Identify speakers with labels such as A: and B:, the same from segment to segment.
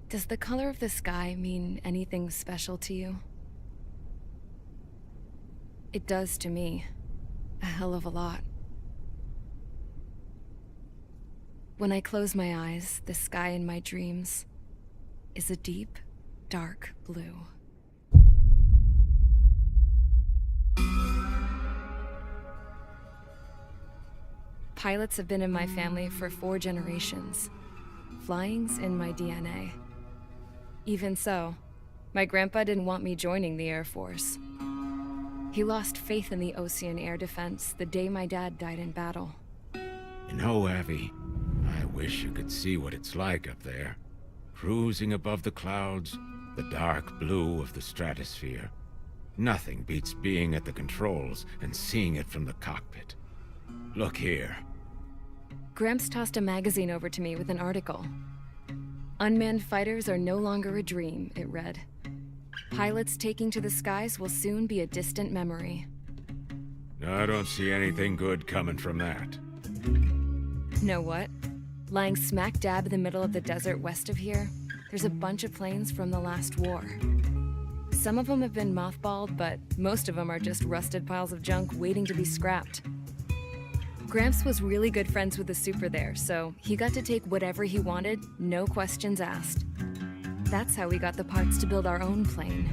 A: Does the color of the sky mean anything special to you? It does to me. A hell of a lot. When I close my eyes, the sky in my dreams is a deep, dark blue. Pilots have been in my family for 4 generations. Flying's in my DNA. Even so, my grandpa didn't want me joining the Air Force. He lost faith in the Ocean Air Defense the day my dad died in battle.
B: You know, Abby, I wish you could see what it's like up there. Cruising above the clouds, the dark blue of the stratosphere. Nothing beats being at the controls and seeing it from the cockpit. Look here.
A: Gramps tossed a magazine over to me with an article. Unmanned fighters are no longer a dream, it read. Pilots taking to the skies will soon be a distant memory.
B: I don't see anything good coming from that.
A: Know what? Lying smack dab in the middle of the desert west of here, there's a bunch of planes from the last war. Some of them have been mothballed, but most of them are just rusted piles of junk waiting to be scrapped. Gramps was really good friends with the super there, so he got to take whatever he wanted, no questions asked. That's how we got the parts to build our own plane.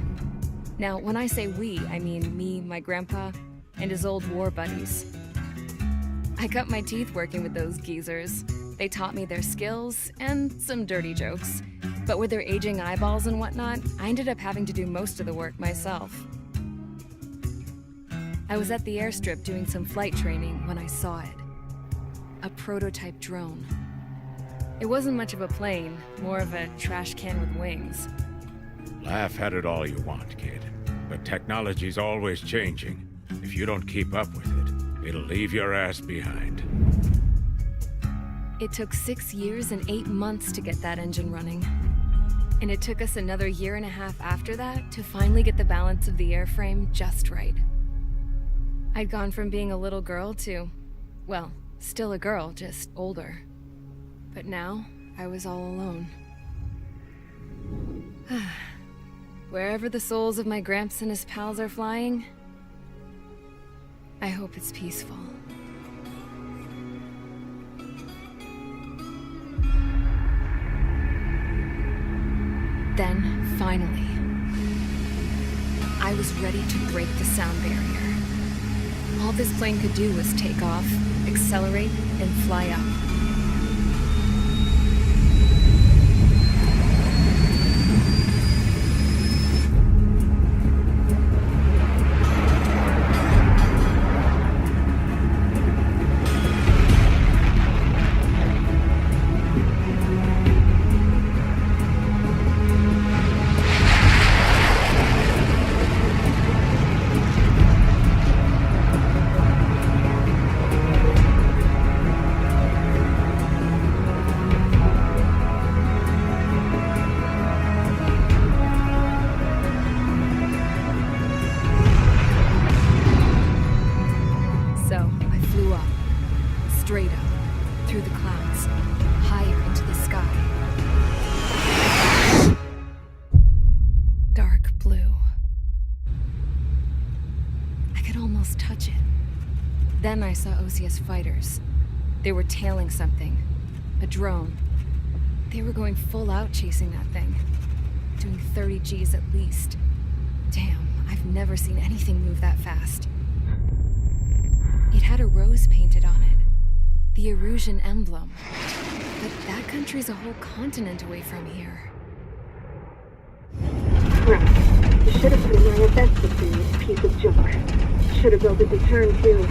A: Now, when I say we, I mean me, my grandpa, and his old war buddies. I cut my teeth working with those geezers. They taught me their skills, and some dirty jokes. But with their aging eyeballs and whatnot, I ended up having to do most of the work myself. I was at the airstrip doing some flight training when I saw it. A prototype drone. It wasn't much of a plane, more of a trash can with wings.
B: Laugh at it all you want, kid. But technology's always changing. If you don't keep up with it, it'll leave your ass behind.
A: It took 6 years and 8 months to get that engine running. And it took us another 1.5 years after that to finally get the balance of the airframe just right. I'd gone from being a little girl to, well, still a girl, just older. But now, I was all alone. Wherever the souls of my Gramps and his pals are flying, I hope it's peaceful. Then, finally, I was ready to break the sound barrier. All this plane could do was take off, accelerate, and fly up. straight up, through the clouds, higher into the sky. Dark blue. I could almost touch it. Then I saw Osia's fighters. They were tailing something. A drone. They were going full out chasing that thing. Doing 30 Gs at least. Damn, I've never seen anything move that fast. It had a rose painted on it. The Erusian emblem. But that country's a whole continent away from here.
C: Crap. You should have been wearing a vest between this piece of junk. Should have built a deterrent too.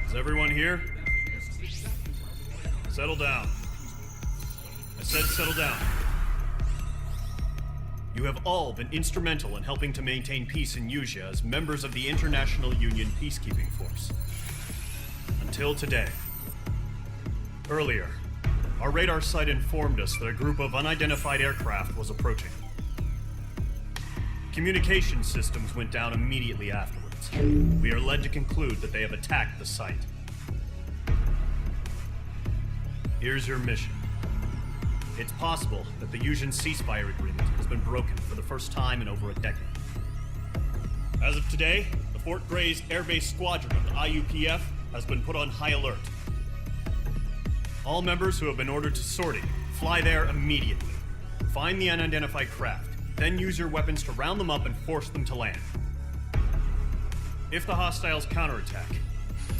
D: Is everyone here? Settle down. I said settle down. You have all been instrumental in helping to maintain peace in Usea as members of the International Union Peacekeeping Force. Until today. Earlier, our radar site informed us that a group of unidentified aircraft was approaching. Communication systems went down immediately afterwards. We are led to conclude that they have attacked the site. Here's your mission. It's possible that the Usian ceasefire agreement has been broken for the first time in over a decade. As of today, the Fort Gray's Air Base Squadron of the IUPF has been put on high alert. All members who have been ordered to sortie, fly there immediately. Find the unidentified craft, then use your weapons to round them up and force them to land. If the hostiles counterattack,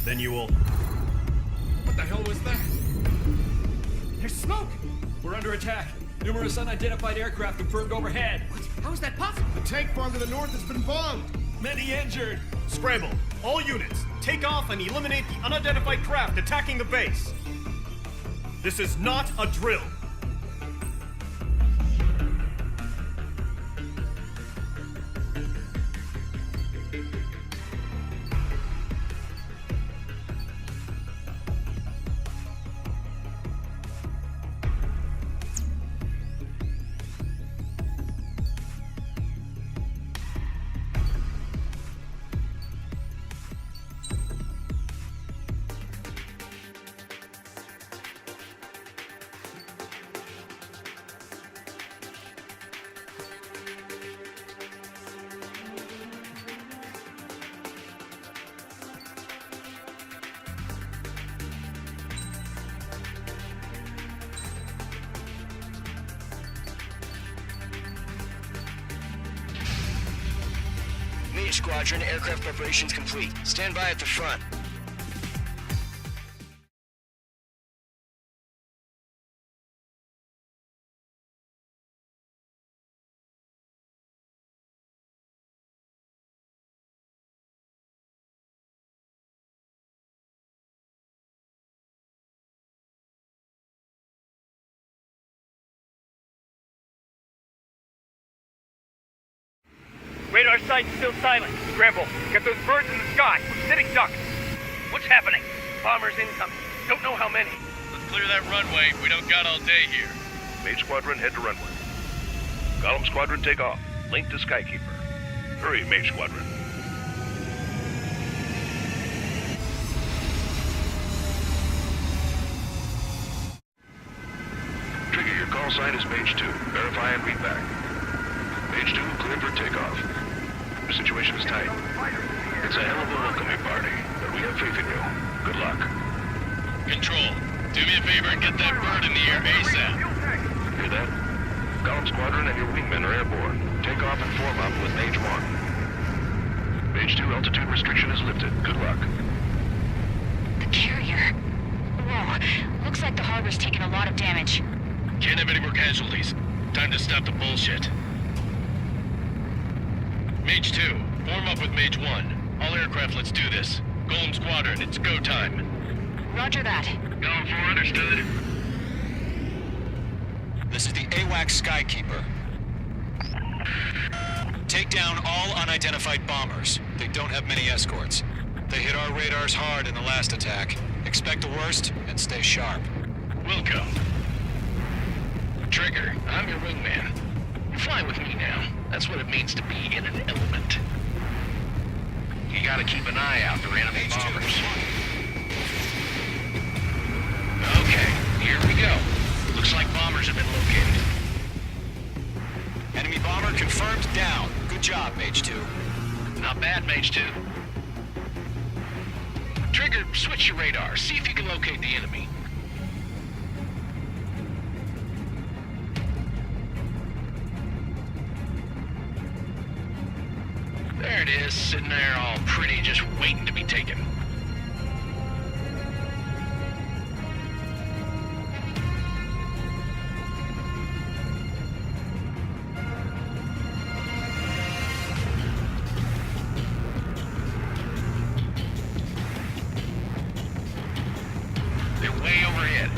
D: then you will...
E: What the hell was that? There's smoke! We're under attack. Numerous unidentified aircraft confirmed overhead. What? How is that possible?
F: The tank farm to the north has been bombed!
E: Many injured.
D: Scramble! All units, take off and eliminate the unidentified craft attacking the base! This is not a drill!
G: Mage Squadron, aircraft preparations complete. Stand by at the front.
H: Radar site's still silent. Scramble. Get those birds in the sky. We're sitting ducks. What's happening? Bombers incoming. Don't know how many.
I: Let's clear that runway. We don't got all day here.
J: Mage Squadron, head to runway. Column Squadron, take off. Link to Skykeeper. Hurry, Mage Squadron. Trigger, your call sign is Mage 2. Verify and read back. Mage 2, cleared for takeoff. The situation is tight. It's a hell of a welcoming party, but we have faith in you. Good luck.
I: Control, do me a favor and get that bird in the air ASAP.
J: Hear that? Column Squadron and your wingmen are airborne. Take off and form up with Mage 1. Mage 2, altitude restriction is lifted. Good luck.
K: The carrier. Whoa, looks like the harbor's taken a lot of damage.
I: Can't have any more casualties. Time to stop the bullshit. Mage 2, form up with Mage 1. All aircraft, let's do this. Golem Squadron, it's go time.
K: Roger that.
I: Going for understood.
L: This is the AWAC Skykeeper. Take down all unidentified bombers. They don't have many escorts. They hit our radars hard in the last attack. Expect the worst and stay sharp.
I: Wilco. Trigger, I'm your wingman. You're flying with me now. That's what it means to be in an element. You gotta keep an eye out for enemy bombers. Okay, here we go. Looks like bombers have been located.
L: Enemy bomber confirmed down. Good job, Mage 2.
I: Not bad, Mage 2. Trigger, switch your radar. See if you can locate the enemy. There it is, sitting there all pretty, just waiting to be taken. They're way overhead.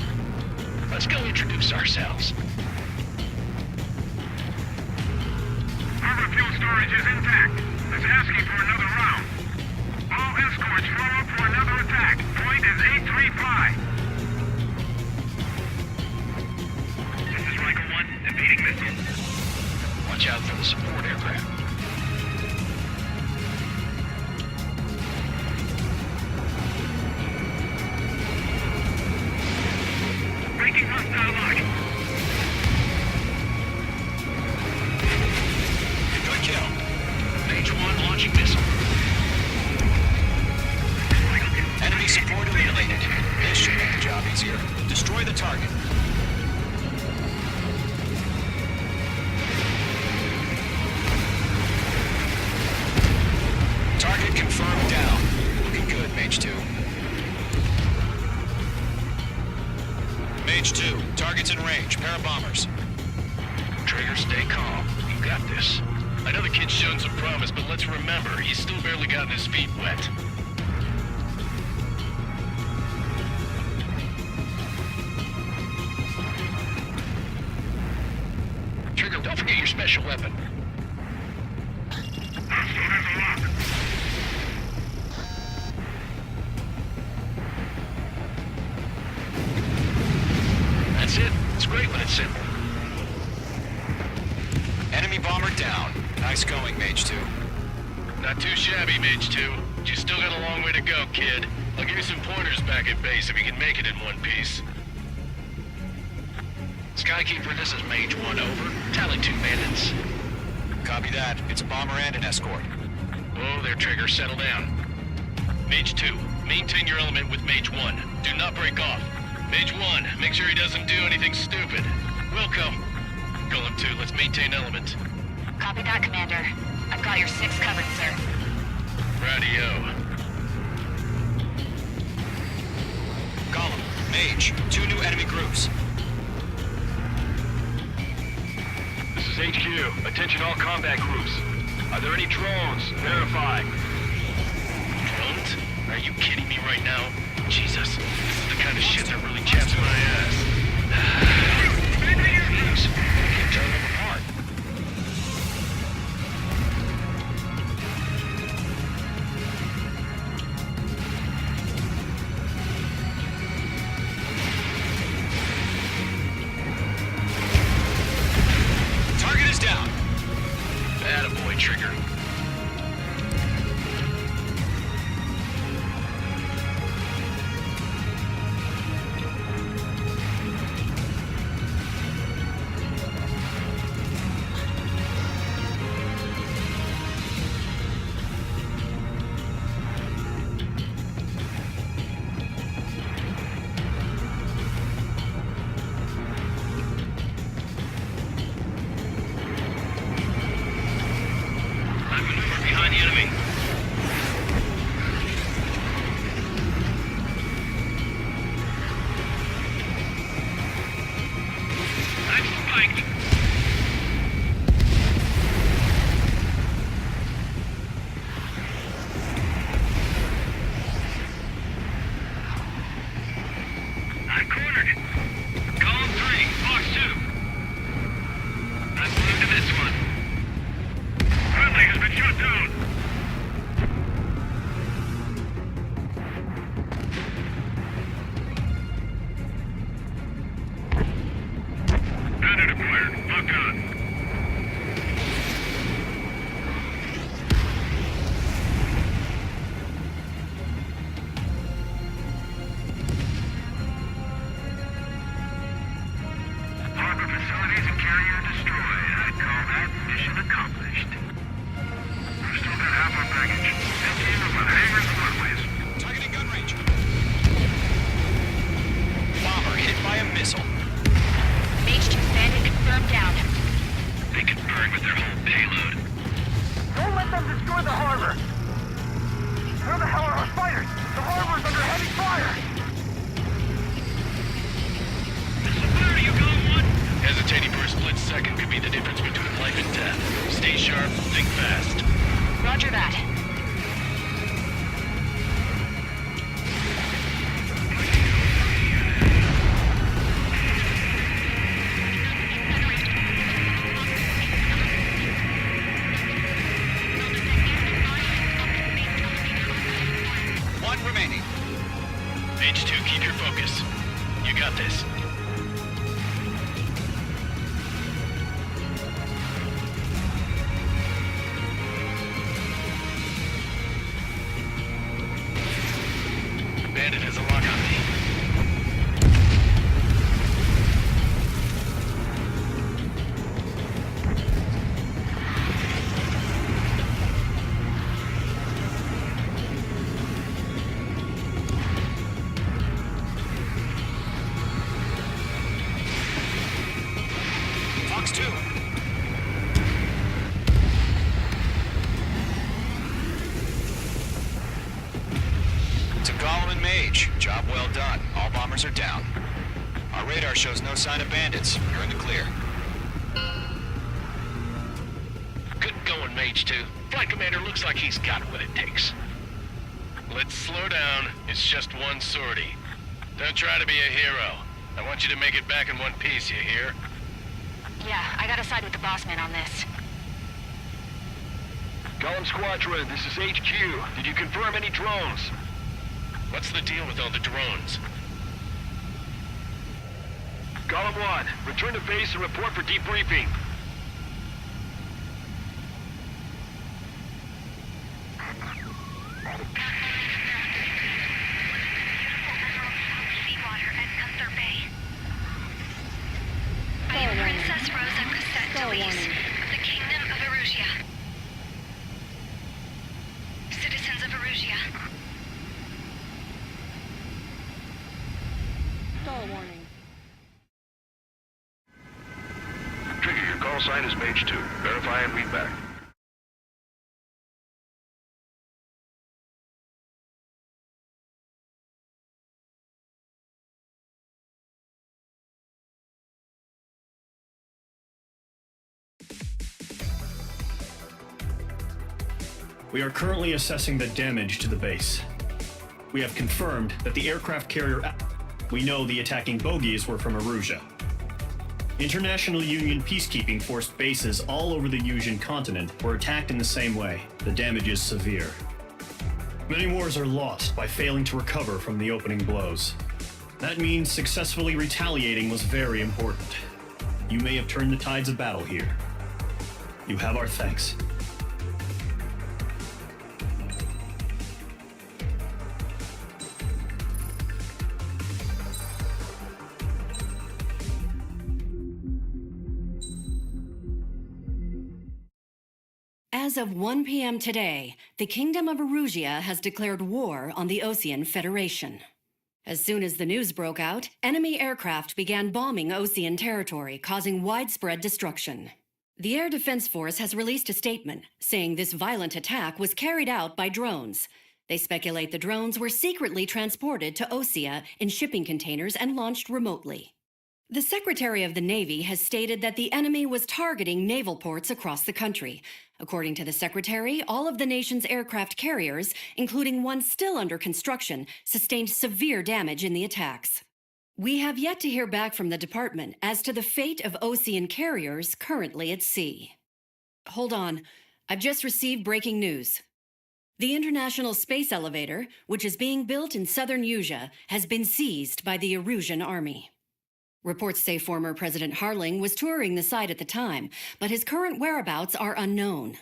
I: Let's go introduce ourselves.
H: Our fuel storage is intact. It's asking for another round. All escorts form up for another attack. Point is 835. This is Riker 1, evading missile.
I: Watch out for the support aircraft.
H: Breaking hostile line.
L: Good kill.
I: Mage 1 launching missile.
L: Enemy support eliminated. This should make the job easier. Destroy the target. Target confirmed down. Looking good, Mage 2. Mage 2, target's in range. Pair of bombers.
I: Trigger, stay calm. You got this. I know the kid's shown some promise, but let's remember, he's still barely gotten his feet wet. Trigger, don't forget your special weapon. That's it. It's great when it's simple.
L: Enemy bomber down. Nice going, Mage 2.
I: Not too shabby, Mage 2. But you still got a long way to go, kid. I'll give you some pointers back at base if you can make it in one piece. Skykeeper, this is Mage 1, over. Tally 2 bandits.
L: Copy that. It's a bomber and an escort.
I: Oh, there, Trigger. Settle down. Mage 2, maintain your element with Mage 1. Do not break off. Mage 1, make sure he doesn't do anything stupid. Wilco. Golem 2, let's maintain element.
K: Copy that, Commander. I've got your 6 covered, sir.
I: Radio.
L: Golem, Mage, 2 new enemy groups.
H: This is HQ. Attention all combat groups. Are there any drones? Verify.
I: Drones? Are you kidding me right now? Jesus, this is the kind of shit that really chaps my ass. These, we can turn them apart.
L: Target is down.
I: Attaboy, Trigger.
L: remaining.
I: Mage 2, keep your focus. You got this. Bandit has a lock on me.
L: Fox 2. To Golem and Mage, job well done. All bombers are down. Our radar shows no sign of bandits. You're in the clear.
I: Good going, Mage 2. Flight Commander looks like he's got what it takes. Let's slow down. It's just one sortie. Don't try to be a hero. I want you to make it back in one piece, you hear?
K: Yeah, I gotta side with the boss man on this.
J: Golem Squadron, this is HQ. Did you confirm any drones?
I: What's the deal with all the drones?
J: Golem 1, return to base and report for debriefing.
K: Seawater at Gunther Bay. I am Princess Rosa Cassette Delise of the Kingdom of Erusia. Citizens of Erusia.
J: Trigger, your call sign is Mage 2. Verify and read back.
D: We are currently assessing the damage to the base. We have confirmed that the aircraft carrier... We know the attacking bogies were from Erusia. International Union peacekeeping force bases all over the Yusian continent were attacked in the same way. The damage is severe. Many wars are lost by failing to recover from the opening blows. That means successfully retaliating was very important. You may have turned the tides of battle here. You have our thanks.
M: As of 1 p.m. today, the Kingdom of Erusia has declared war on the Osean Federation. As soon as the news broke out, enemy aircraft began bombing Osean territory, causing widespread destruction. The Air Defense Force has released a statement saying this violent attack was carried out by drones. They speculate the drones were secretly transported to Osea in shipping containers and launched remotely. The Secretary of the Navy has stated that the enemy was targeting naval ports across the country. According to the Secretary, all of the nation's aircraft carriers, including one still under construction, sustained severe damage in the attacks. We have yet to hear back from the department as to the fate of Osean carriers currently at sea. Hold on, I've just received breaking news. The International Space Elevator, which is being built in southern Yusia, has been seized by the Erusian army. Reports say former President Harling was touring the site at the time, but his current whereabouts are unknown.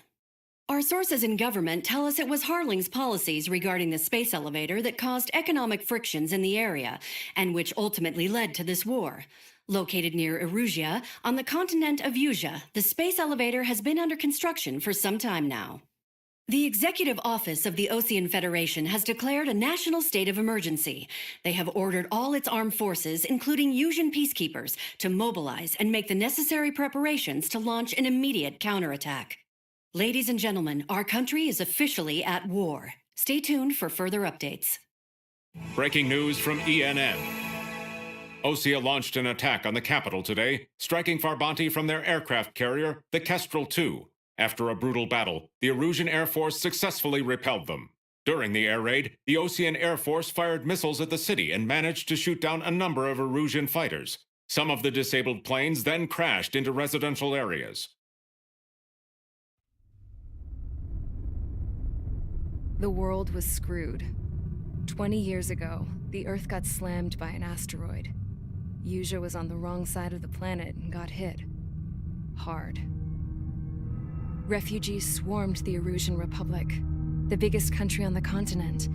M: Our sources in government tell us it was Harling's policies regarding the space elevator that caused economic frictions in the area, and which ultimately led to this war. Located near Erusia, on the continent of Yusia, the space elevator has been under construction for some time now. The Executive Office of the Osean Federation has declared a national state of emergency. They have ordered all its armed forces, including Yusian peacekeepers, to mobilize and make the necessary preparations to launch an immediate counterattack. Ladies and gentlemen, our country is officially at war. Stay tuned for further updates.
N: Breaking news from ENN. Osea launched an attack on the capital today, striking Farbanti from their aircraft carrier, the Kestrel II. After a brutal battle, the Erusian Air Force successfully repelled them. During the air raid, the Osean Air Force fired missiles at the city and managed to shoot down a number of Erusian fighters. Some of the disabled planes then crashed into residential areas.
A: The world was screwed. 20 years ago, the Earth got slammed by an asteroid. Usha was on the wrong side of the planet and got hit. Hard. Refugees swarmed the Erusian Republic, the biggest country on the continent,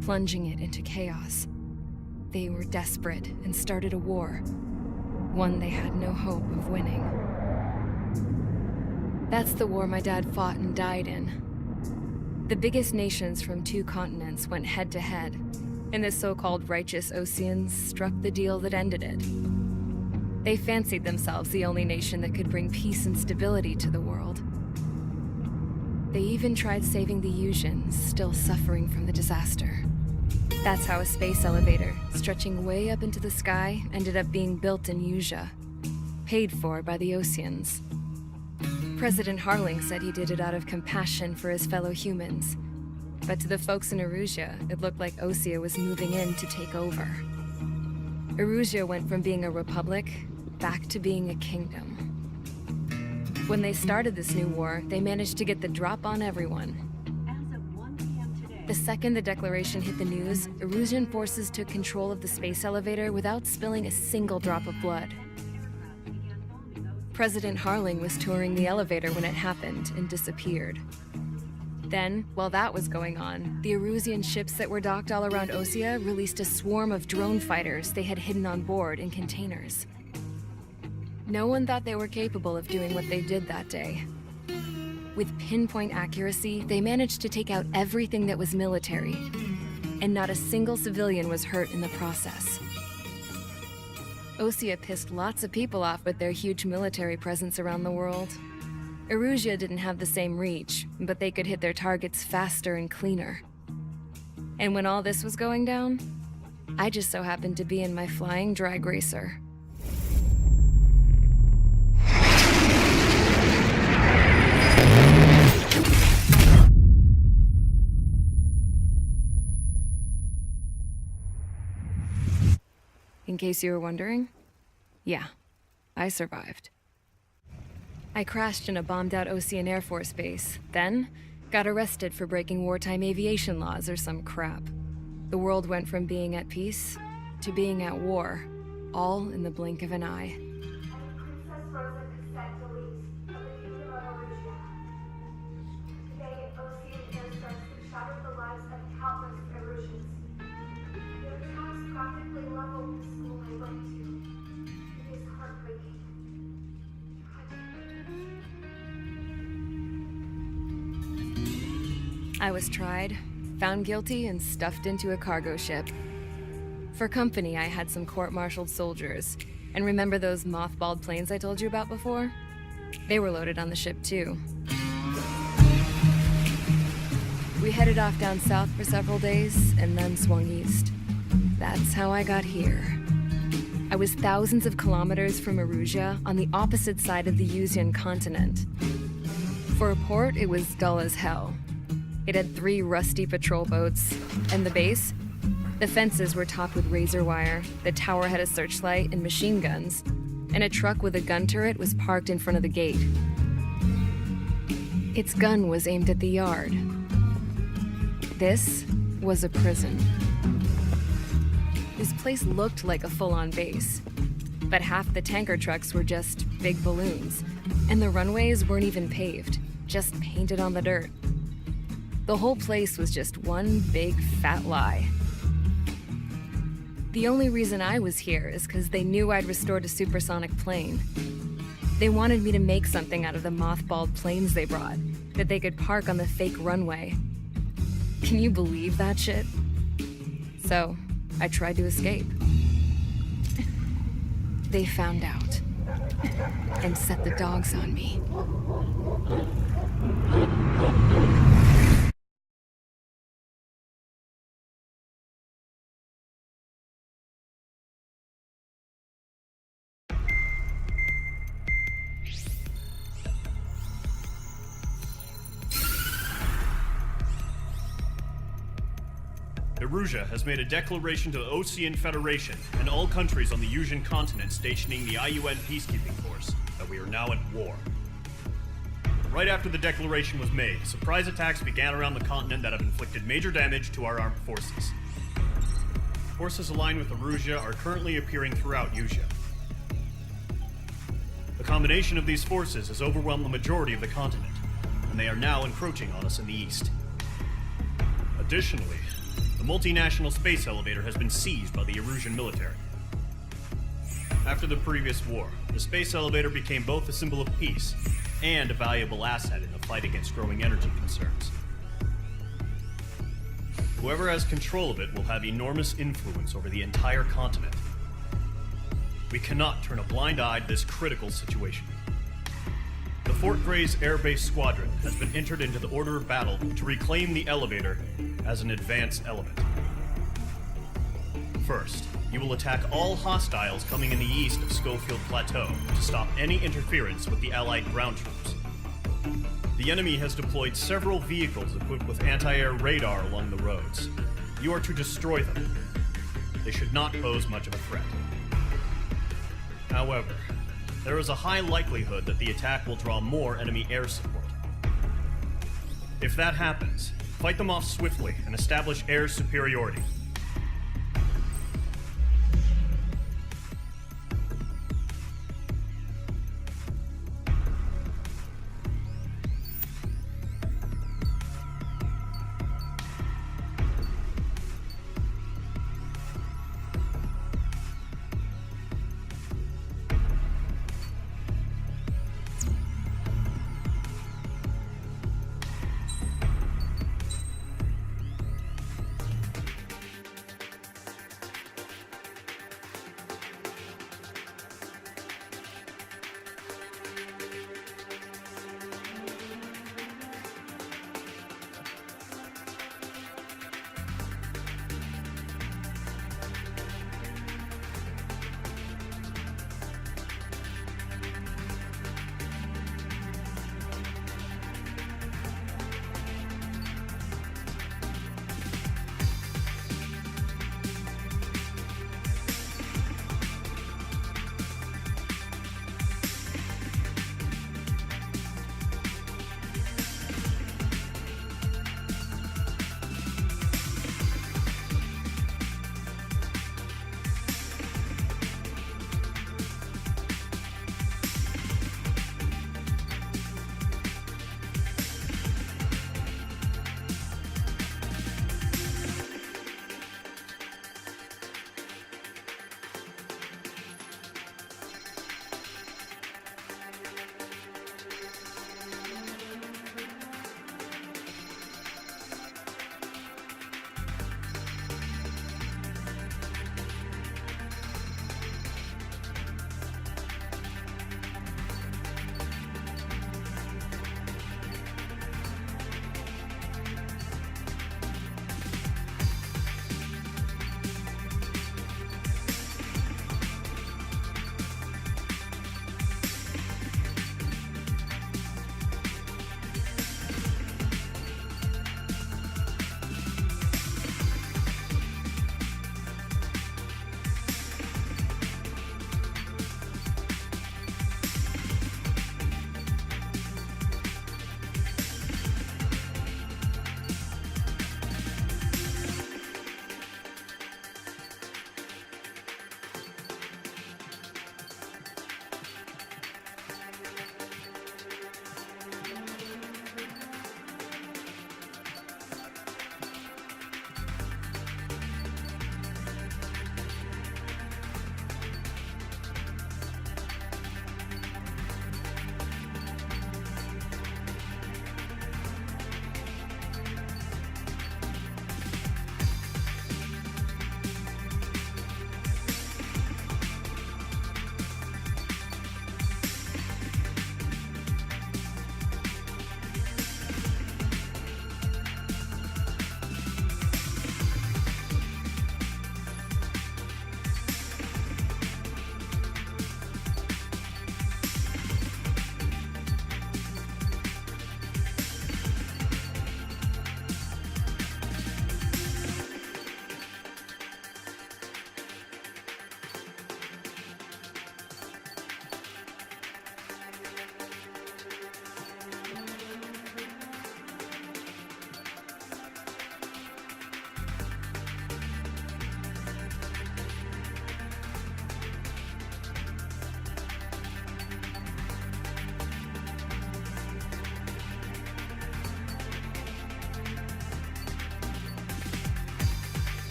A: plunging it into chaos. They were desperate and started a war, one they had no hope of winning. That's the war my dad fought and died in. The biggest nations from 2 continents went head-to-head, and the so-called righteous Oseans struck the deal that ended it. They fancied themselves the only nation that could bring peace and stability to the world. They even tried saving the Usians, still suffering from the disaster. That's how a space elevator, stretching way up into the sky, ended up being built in Usha, paid for by the Oseans. President Harling said he did it out of compassion for his fellow humans. But to the folks in Erusia, it looked like Osea was moving in to take over. Erusia went from being a republic back to being a kingdom. When they started this new war, they managed to get the drop on everyone. The second the declaration hit the news, Erusian forces took control of the space elevator without spilling a single drop of blood. President Harling was touring the elevator when it happened and disappeared. Then, while that was going on, the Erusian ships that were docked all around Osea released a swarm of drone fighters they had hidden on board in containers. No one thought they were capable of doing what they did that day. With pinpoint accuracy, they managed to take out everything that was military, and not a single civilian was hurt in the process. Osea pissed lots of people off with their huge military presence around the world. Erusia didn't have the same reach, but they could hit their targets faster and cleaner. And when all this was going down, I just so happened to be in my flying drag racer. In case you were wondering, yeah, I survived. I crashed in a bombed-out Osean Air Force base, then got arrested for breaking wartime aviation laws or some crap. The world went from being at peace to being at war, all in the blink of an eye. I was tried, found guilty, and stuffed into a cargo ship. For company, I had some court-martialed soldiers. And remember those mothballed planes I told you about before? They were loaded on the ship, too. We headed off down south for several days, and then swung east. That's how I got here. I was thousands of kilometers from Erusia, on the opposite side of the Usian continent. For a port, it was dull as hell. It had 3 rusty patrol boats, and the base? The fences were topped with razor wire, the tower had a searchlight and machine guns, and a truck with a gun turret was parked in front of the gate. Its gun was aimed at the yard. This was a prison. This place looked like a full-on base, but half the tanker trucks were just big balloons, and the runways weren't even paved, just painted on the dirt. The whole place was just one big fat lie. The only reason I was here is because they knew I'd restored a supersonic plane. They wanted me to make something out of the mothballed planes they brought, that they could park on the fake runway. Can you believe that shit? So, I tried to escape. They found out, and set the dogs on me.
D: Erusia has made a declaration to the Osean Federation and all countries on the Usian continent stationing the IUN peacekeeping force that we are now at war. Right after the declaration was made, surprise attacks began around the continent that have inflicted major damage to our armed forces. forces aligned with Erusia are currently appearing throughout Usia. The combination of these forces has overwhelmed the majority of the continent, and they are now encroaching on us in the east. Additionally, the multinational space elevator has been seized by the Erusian military. After the previous war, the space elevator became both a symbol of peace and a valuable asset in the fight against growing energy concerns. Whoever has control of it will have enormous influence over the entire continent. We cannot turn a blind eye to this critical situation. The Fort Gray's Air Base Squadron has been entered into the order of battle to reclaim the elevator as an advance element. First, you will attack all hostiles coming in the east of Schofield Plateau to stop any interference with the Allied ground troops. The enemy has deployed several vehicles equipped with anti-air radar along the roads. You are to destroy them. They should not pose much of a threat. However, there is a high likelihood that the attack will draw more enemy air support. If that happens, fight them off swiftly and establish air superiority.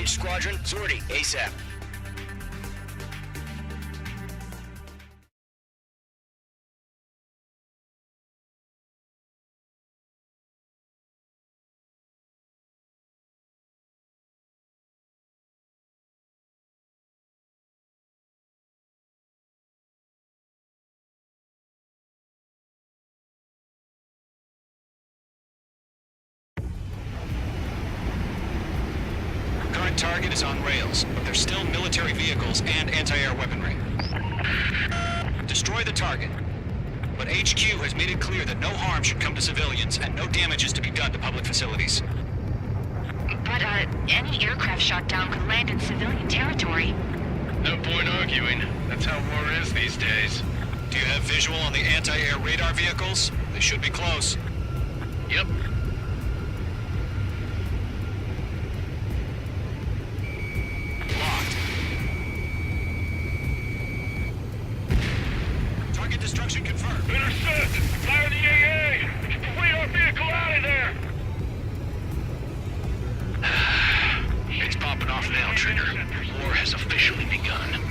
G: Mage Squadron, sortie, ASAP.
L: Current target is on rails, but there's still military vehicles and anti-air weaponry. Destroy the target. But HQ has made it clear that no harm should come to civilians and no damage is to be done to public facilities.
K: But, any aircraft shot down could land in civilian territory.
I: No point arguing. That's how war is these days.
L: Do you have visual on the anti-air radar vehicles? They should be close.
I: Yep.
L: Locked. Target destruction confirmed.
H: Understood! Fire the AA! Get the radar vehicle out of there!
I: It's popping off now, Trigger. War has officially begun.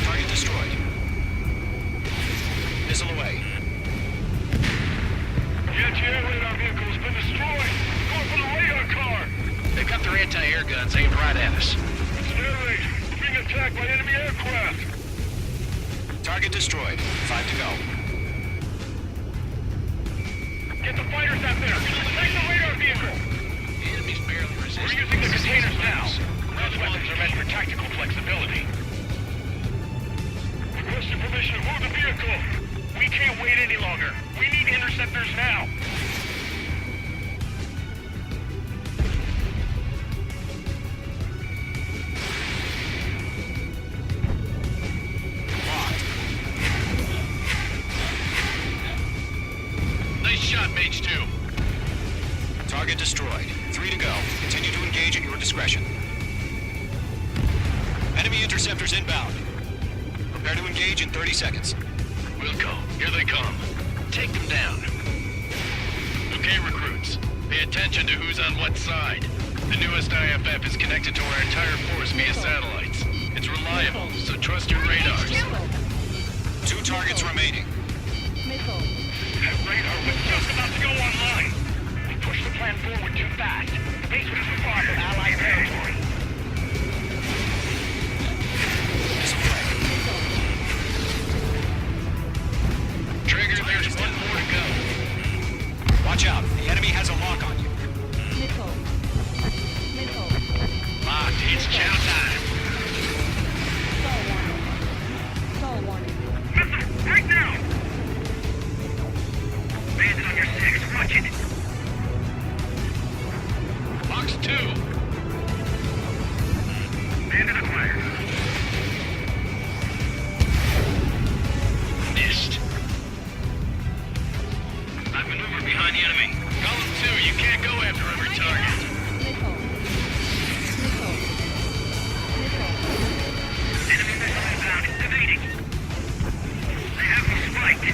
L: Target destroyed. Missile away.
H: The anti-air radar vehicle has been destroyed! Going for the radar car!
I: They've got their anti-air guns aimed right at us.
H: Air raid! We're being attacked by enemy aircraft!
L: Target destroyed. 5 to go.
H: Get the fighters out there! Take the radar vehicle!
I: The enemy's barely resisting.
H: We're using the containers now. Those weapons are meant for tactical flexibility. Requesting permission to move the vehicle. We can't wait any longer. We need interceptors now.
I: Nice shot, Mage 2.
L: Target destroyed. 3 to go. Continue to engage at your discretion. Enemy interceptors inbound. Prepare to engage in 30 seconds.
I: Wilco, here they come. Take them down. Okay, recruits. Pay attention to who's on what side. The newest IFF is connected to our entire force via satellites. It's reliable, so trust your radars.
L: 2 targets remaining.
H: That radar was just about to go online. We pushed the plan forward too fast. The base was too far from Allied territory.
I: Trigger, there's one more to go.
L: Watch out. The enemy has a lock on you.
I: Locked. It's chow time.
H: Missile, right now! Bandit on your 6, watch it!
I: Box 2.
H: Bandit acquired.
I: Missed. I've maneuvered behind the enemy. Column 2, you can't go after every target.
H: Enemy missile inbound, evading. They have me spiked.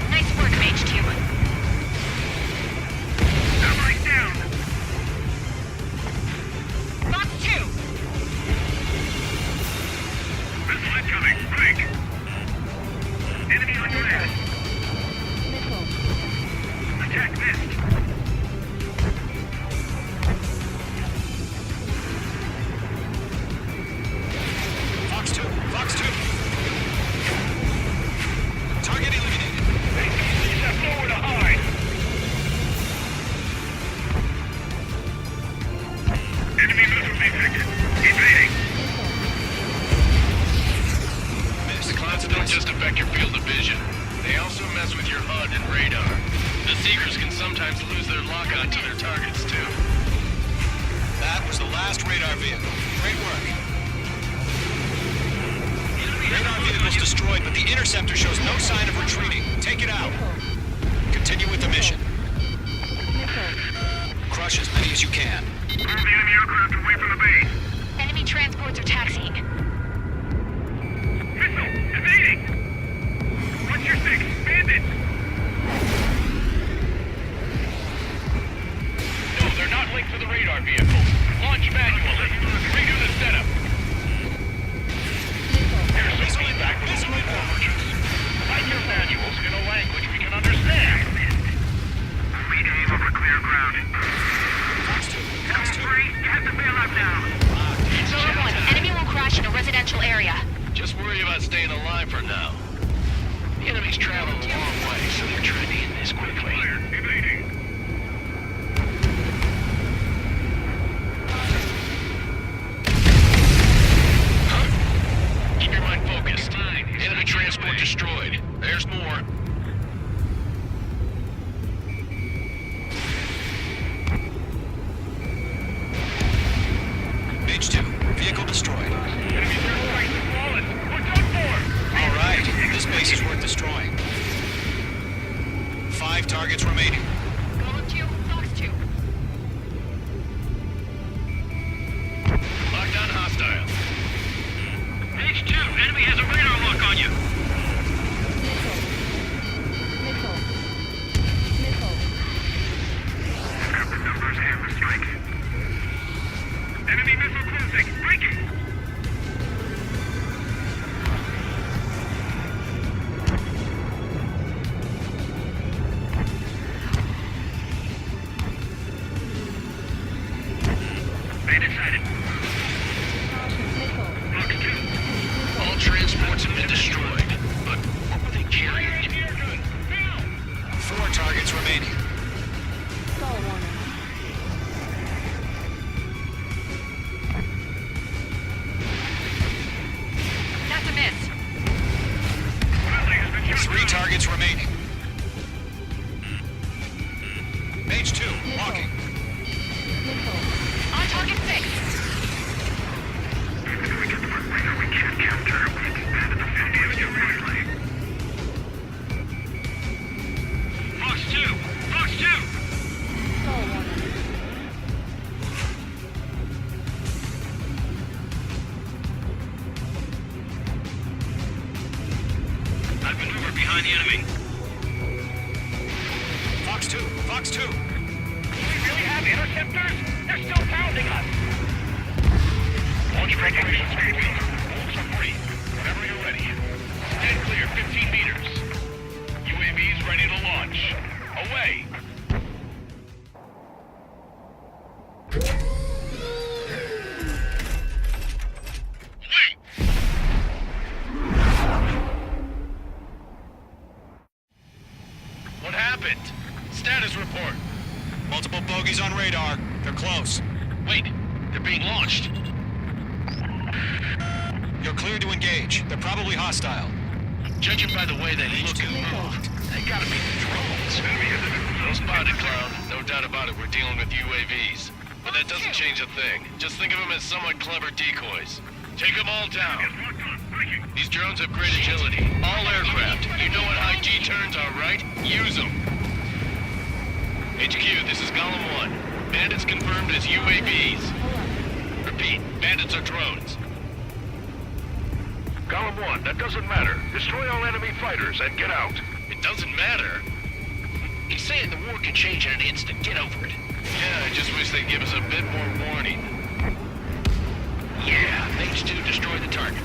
K: Nice work, Mage 2.
H: I'm right down.
K: Box 2!
H: Missile incoming, break. Enemy on your head. Attack missed.
L: Fox 2. Fox 2. Target eliminated.
H: APCs have nowhere to hide. Enemy missile detected. Evading.
I: The clouds don't just affect your field of vision. They also mess with your HUD and radar. The Seekers can sometimes lose their lock-on to their targets, too.
L: That was the last radar vehicle. Great work. Radar vehicle's destroyed, but the interceptor shows no sign of retreating. Take it out. Continue with the mission. Crush as many as you can.
H: Move the enemy aircraft away from the base.
K: Enemy transports are taxiing.
H: Missile! Evading! What's your six? Bandits! No, they're not linked to the radar vehicle. Launch manually. Redo the setup. Here's some feedback from those convergence. Write your manuals in a language we can understand. Lead aim over clear ground. Zone 3, you have to bail out now.
K: Zone 1, enemy will crash in a residential area.
I: Just worry about staying alive for now. The enemy's traveled a long way, so they're trending this quickly.
H: Evading.
I: Keep your mind focused. Enemy transport destroyed. There's more.
L: Mage 2, vehicle destroyed.
H: Enemy third strike, flawless. We're done for.
L: All right, this base is worth destroying. 5 targets remaining.
K: Golem 2, Fox 2.
I: Lockdown hostile.
H: Page 2, enemy has a radar lock on you. Pick up the numbers and the strike. Enemy missile closing. Breaking. Bandit sighted. Fox 2.
I: All transports have been destroyed. But what were they carrying?
L: 4 targets remaining.
K: That's a miss.
L: 3 targets remaining. Mage 2, walking.
K: On target 6.
H: Even if we get the one later, we can't counter. We expanded the field area greatly. Fox 2! Fox 2! I've maneuvered behind the enemy.
L: Fox 2, Fox 2.
H: Do we really have interceptors? They're still pounding us! Launch preparations complete. Wolves are free. Whenever you're ready. Stand clear, 15 meters. UAVs ready to launch. Away!
I: What happened? Status report.
L: Multiple bogeys on radar. They're close.
I: Wait, they're being launched.
L: You're clear to engage. They're probably hostile.
I: Judging by the way they look and move, they gotta be drones. No spotted, Cloud. No doubt about it, we're dealing with UAVs. But that doesn't change a thing. Just think of them as somewhat clever decoys. Take them all down. These drones have great agility. All aircraft. You know what high G turns are, right? Use them. HQ, this is Golem 1. Bandits confirmed as UAVs. Repeat, bandits are drones.
J: Golem 1, that doesn't matter. Destroy all enemy fighters and get out.
I: It doesn't matter.
G: He's saying the war can change in an instant. Get over it.
I: Yeah, I just wish they'd give us a bit more warning.
G: Yeah, Mage 2 destroy the target.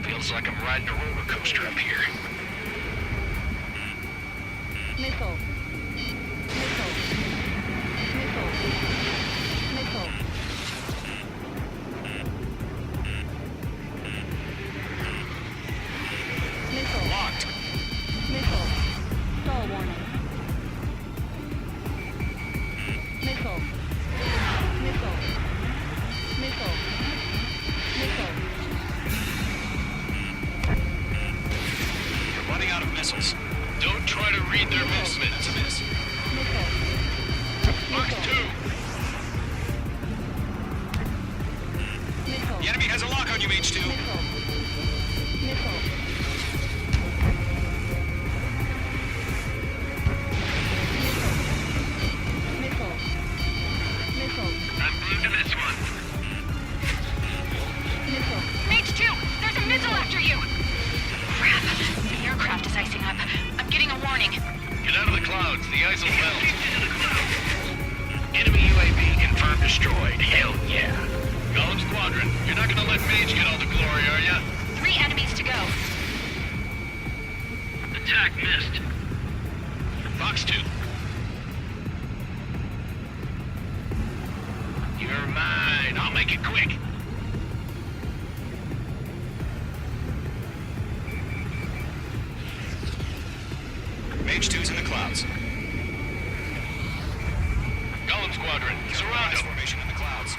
G: Feels like I'm riding a roller coaster up here.
C: Missile.
L: Locked.
C: Missile. Stall warning. Missile. Missile. Missile. Missile.
L: You're running out of missiles.
I: Don't try to read their movement.
L: That's a miss.
I: Fox 2!
L: The enemy has a lock on you, Mage 2.
H: this one.
K: Mage 2, there's a missile after you! Crap, the aircraft is icing up. I'm getting a warning.
I: Get out of the clouds. The ice will melt.
H: Into the clouds.
I: Enemy UAV confirmed destroyed. Hell yeah. Golem Squadron, you're not gonna let Mage get all the glory, are ya?
K: 3 enemies to go.
H: Attack missed.
I: Fox 2. You're mine. I'll make it quick.
L: Mage 2's in the clouds.
I: Golem Squadron, surround him.
L: Formation in the clouds.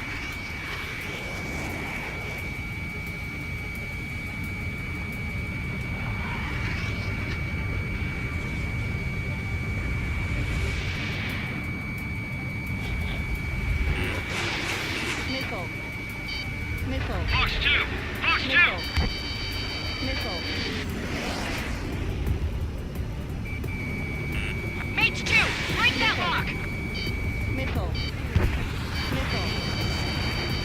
C: Missile. Missile.
H: Fox 2. Fox 2.
C: Missile.
K: Mage 2, break that lock!
C: Missile. Missile.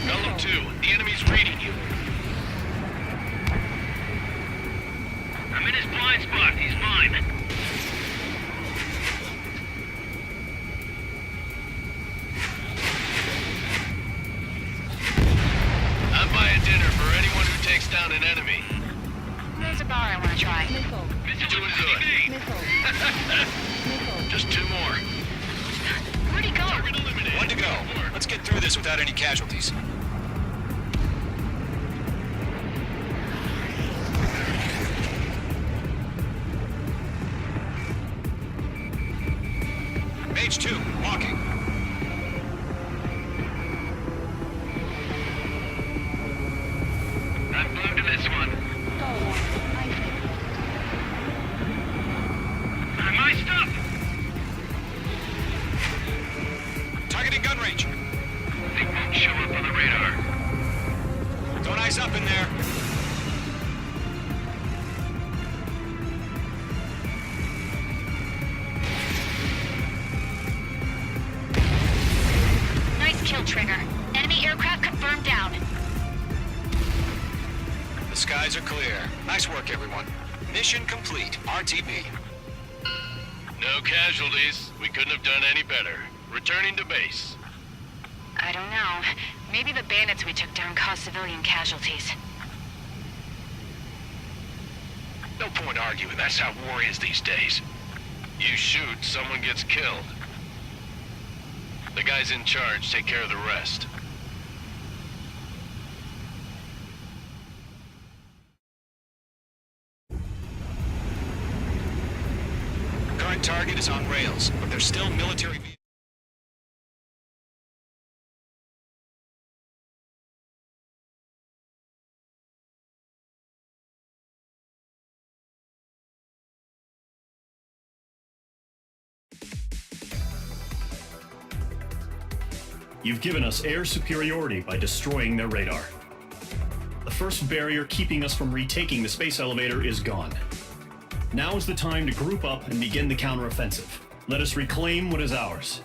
I: Golem 2, the enemy's reading you.
H: I'm in his blind spot. He's mine.
I: I'm buying dinner for anyone who takes down an enemy.
K: There's a bar I want to try.
C: Missile.
I: You're doing good.
C: Missile. Missile.
I: Just 2 more.
K: Where'd he go?
I: Target eliminated.
L: 1 to go. Let's get through this without any casualties. Mage 2, walking.
H: I'm glued to this one. I'm iced up.
L: Targeting gun range.
H: They won't show up on the radar.
L: Don't ice up in there.
K: Nice kill, Trigger. Enemy aircraft confirmed down.
L: The skies are clear. Nice work, everyone. Mission complete. RTB.
I: No casualties. We couldn't have done any better. Returning to base.
K: I don't know. Maybe the bandits we took down caused civilian casualties.
I: No point arguing. That's how war is these days. You shoot, someone gets killed. The guys in charge take care of the rest.
L: Current target is on rails, but there's still military vehicles.
D: You've given us air superiority by destroying their radar. The first barrier keeping us from retaking the space elevator is gone. Now is the time to group up and begin the counteroffensive. Let us reclaim what is ours.